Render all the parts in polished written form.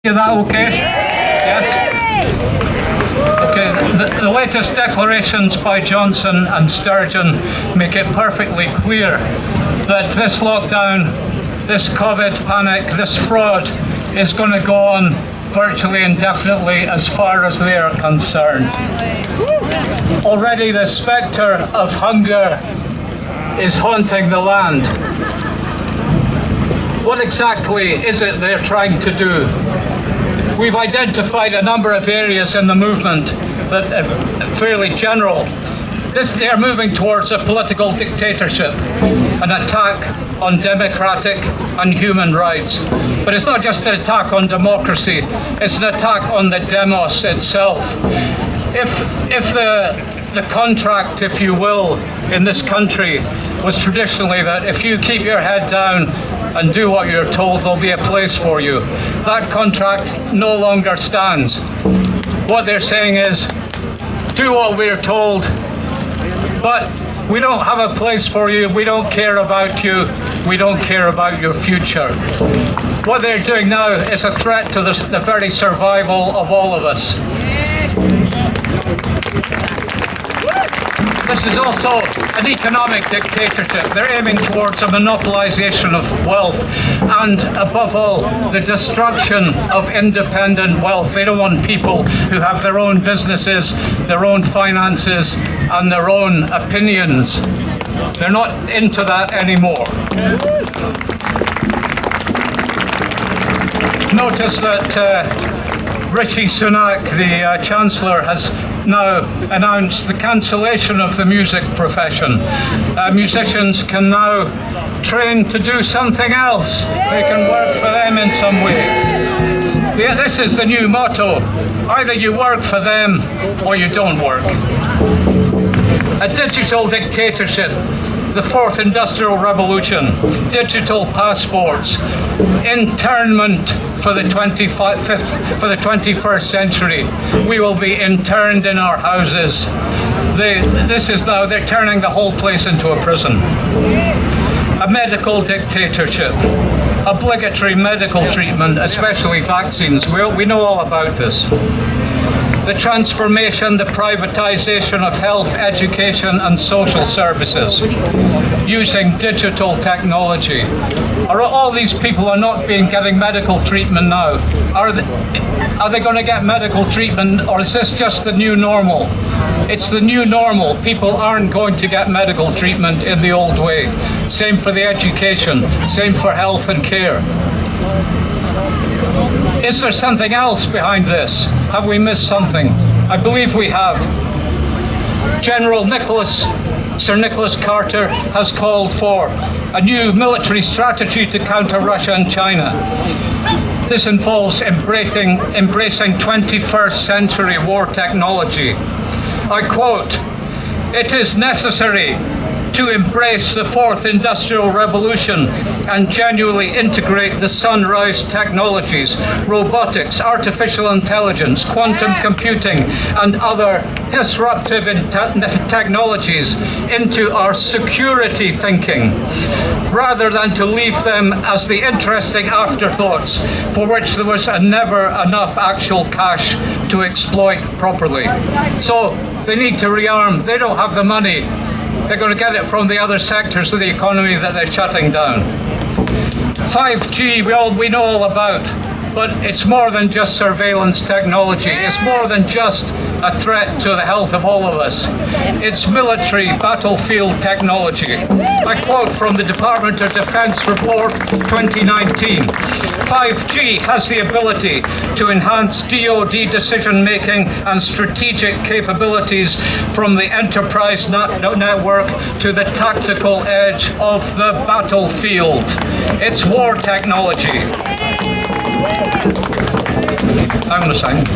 Is that okay? Yes? Okay, the latest declarations by Johnson and Sturgeon make it perfectly clear that this lockdown, this COVID panic, this fraud is going to go on virtually indefinitely as far as they are concerned. Already the spectre of hunger is haunting the land. What exactly is it they're trying to do? We've identified a number of areas in the movement that are fairly general. They are moving towards a political dictatorship, an attack on democratic and human rights. But it's not just an attack on democracy, it's an attack on the demos itself. If the contract, if you will, in this country was traditionally that if you keep your head down and do what you're told, there'll be a place for you. That contract no longer stands. What they're saying is, do what we're told, but we don't have a place for you, we don't care about you, we don't care about your future. What they're doing now is a threat to the very survival of all of us. This is also an economic dictatorship. They're aiming towards a monopolization of wealth and, above all, the destruction of independent wealth. They don't want people who have their own businesses, their own finances, and their own opinions. They're not into that anymore. Notice that Rishi Sunak, the Chancellor, has now announced the cancellation of the music profession. Musicians can now train to do something else. They can work for them in some way. This is the new motto. Either you work for them or you don't work. A digital dictatorship, the fourth industrial revolution, digital passports, internment for the 21st century. We will be interned in our houses. They're turning the whole place into a prison. A medical dictatorship, obligatory medical treatment, especially vaccines. We know all about this. The transformation, the privatization of health, education and social services using digital technology. All these people are not getting medical treatment now. Are they going to get medical treatment, or is this just the new normal? It's the new normal. People aren't going to get medical treatment in the old way. Same for the education, same for health and care. Is there something else behind this? Have we missed something? I believe we have. Sir Nicholas Carter has called for a new military strategy to counter Russia and China. This involves embracing 21st century war technology. I quote, "It is necessary to embrace the fourth industrial revolution and genuinely integrate the sunrise technologies, robotics, artificial intelligence, quantum computing, and other disruptive technologies into our security thinking, rather than to leave them as the interesting afterthoughts for which there was never enough actual cash to exploit properly." So they need to rearm. They don't have the money. They're going to get it from the other sectors of the economy that they're shutting down. 5G, we know all about, but it's more than just surveillance technology. It's more than just a threat to the health of all of us. It's military battlefield technology. I quote from the Department of Defense Report 2019. 5G has the ability to enhance DoD decision-making and strategic capabilities from the enterprise network to the tactical edge of the battlefield. It's war technology. Hang on a second.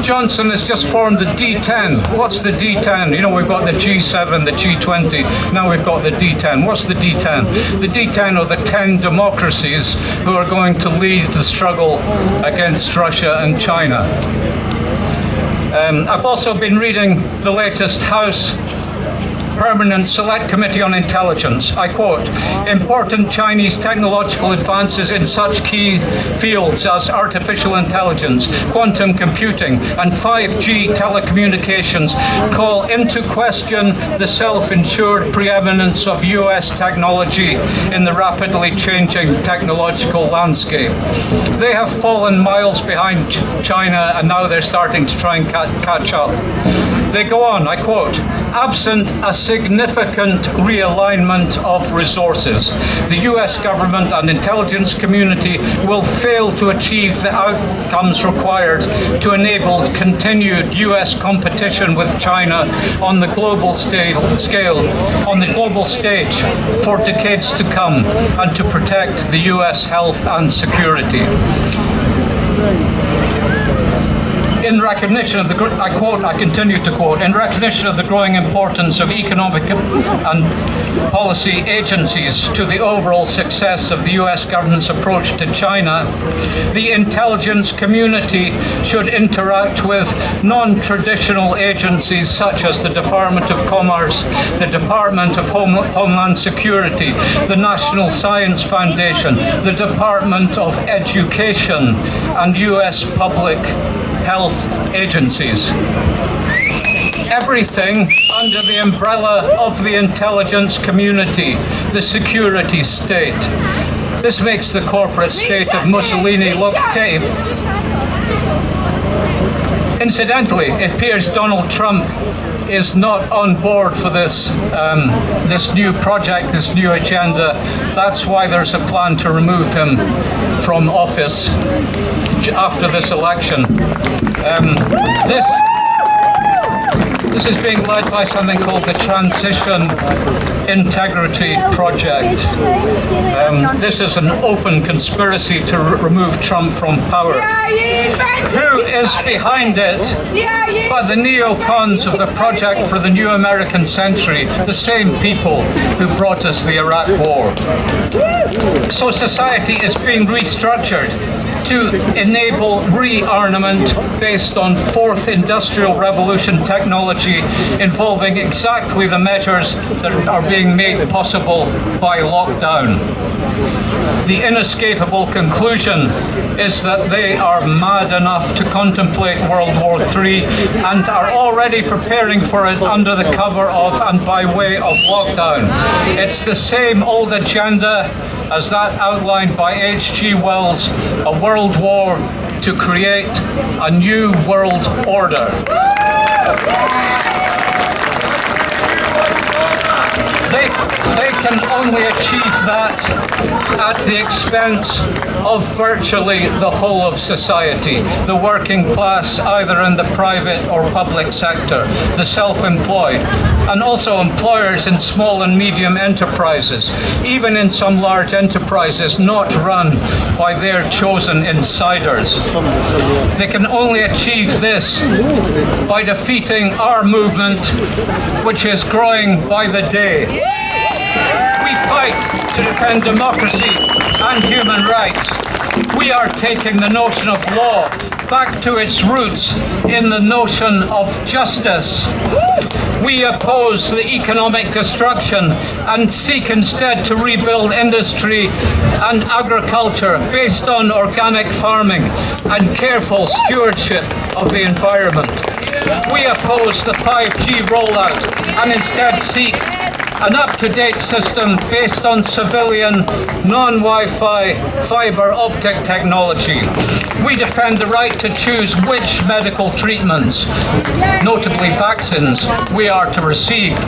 Johnson has just formed the D10. What's the D10? You know, we've got the G7, the G20, now we've got the D10. What's the D10? The D10 are the 10 democracies who are going to lead the struggle against Russia and China. I've also been reading the latest House Permanent Select Committee on Intelligence. I quote, important Chinese technological advances in such key fields as artificial intelligence, quantum computing, and 5G telecommunications call into question the self-ensured preeminence of US technology in the rapidly changing technological landscape. They have fallen miles behind China, and now they're starting to try and catch up. They go on, I quote, absent a significant realignment of resources, the US government and intelligence community will fail to achieve the outcomes required to enable continued US competition with China on the global scale, on the global stage for decades to come, and to protect the US health and security. In recognition of the, I continue to quote, in recognition of the growing importance of economic and policy agencies to the overall success of the US government's approach to China, the intelligence community should interact with non-traditional agencies such as the Department of Commerce, the Department of Homeland Security, the National Science Foundation, the Department of Education, and US public health agencies. Everything under the umbrella of the intelligence community, the security state. This makes the corporate state of Mussolini look tame. Incidentally, it appears Donald Trump is not on board for this this new project, this new agenda. That's why there's a plan to remove him from office after this election. This is being led by something called the Transition Integrity Project. This is an open conspiracy to remove Trump from power. Who is behind it? But the neocons of the Project for the New American Century, the same people who brought us the Iraq War. So society is being restructured to enable rearmament based on fourth industrial revolution technology involving exactly the measures that are being made possible by lockdown. The inescapable conclusion is that they are mad enough to contemplate World War III and are already preparing for it under the cover of and by way of lockdown. It's the same old agenda as that outlined by H.G. Wells, a world war to create a new world order. They can only achieve that at the expense of virtually the whole of society, the working class, either in the private or public sector, the self-employed, and also employers in small and medium enterprises, even in some large enterprises not run by their chosen insiders. They can only achieve this by defeating our movement, which is growing by the day. We fight to defend democracy and human rights. We are taking the notion of law back to its roots in the notion of justice. We oppose the economic destruction and seek instead to rebuild industry and agriculture based on organic farming and careful stewardship of the environment. We oppose the 5G rollout and instead seek an up-to-date system based on civilian, non-Wi-Fi, fiber optic technology. We defend the right to choose which medical treatments, notably vaccines, we are to receive,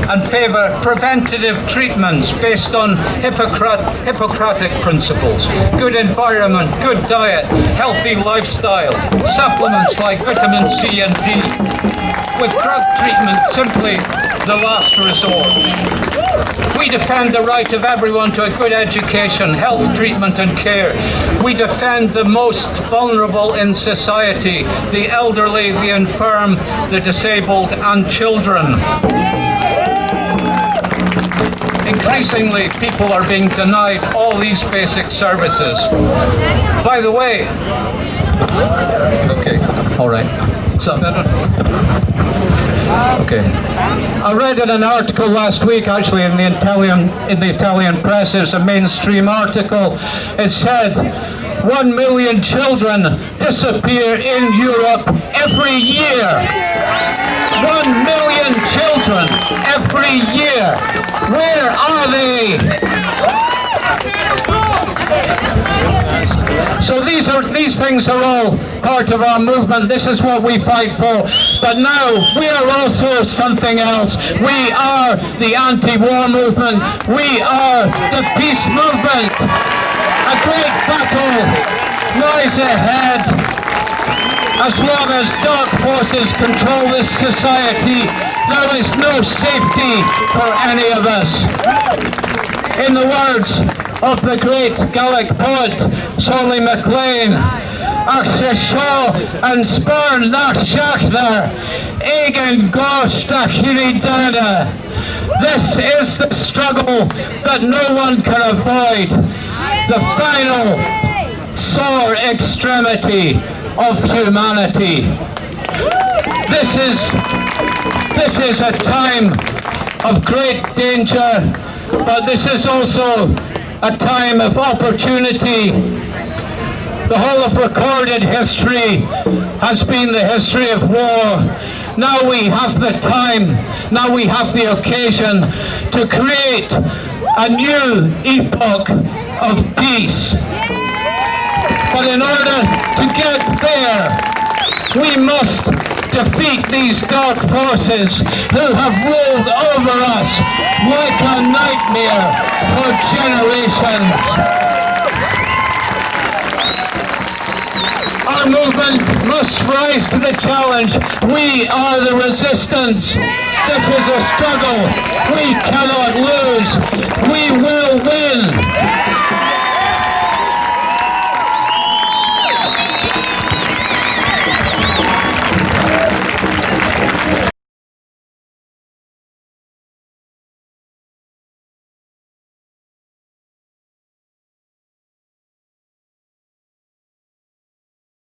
and favour preventative treatments based on Hippocratic principles, good environment, good diet, healthy lifestyle, supplements like vitamin C and D, with drug treatment simply the last resort. We defend the right of everyone to a good education, health treatment and care. We defend the most vulnerable in society, the elderly, the infirm, the disabled and children. Increasingly, people are being denied all these basic services. By the way, okay, all right. So, Okay. I read in an article last week, actually, in the Italian press. It's a mainstream article. It said 1 million children disappear in Europe every year. 1 million children every year. Where are they? So these things are all part of our movement. This is what we fight for. But now we are also something else. We are the anti-war movement. We are the peace movement. A great battle lies ahead. As long as dark forces control this society, there is no safety for any of us. In the words of the great Gaelic poet Solly MacLean, Ach se seo an spurn nach seachtar, Egan gosh da chiridana. This is the struggle that no one can avoid, the final sore extremity of humanity. This is a time of great danger, but this is also a time of opportunity. The whole of recorded history has been the history of war. Now we have the time, now we have the occasion to create a new epoch of peace. But in order to get there, we must defeat these dark forces who have ruled over us like a nightmare for generations. Our movement must rise to the challenge. We are the resistance. This is a struggle we cannot lose. We will win.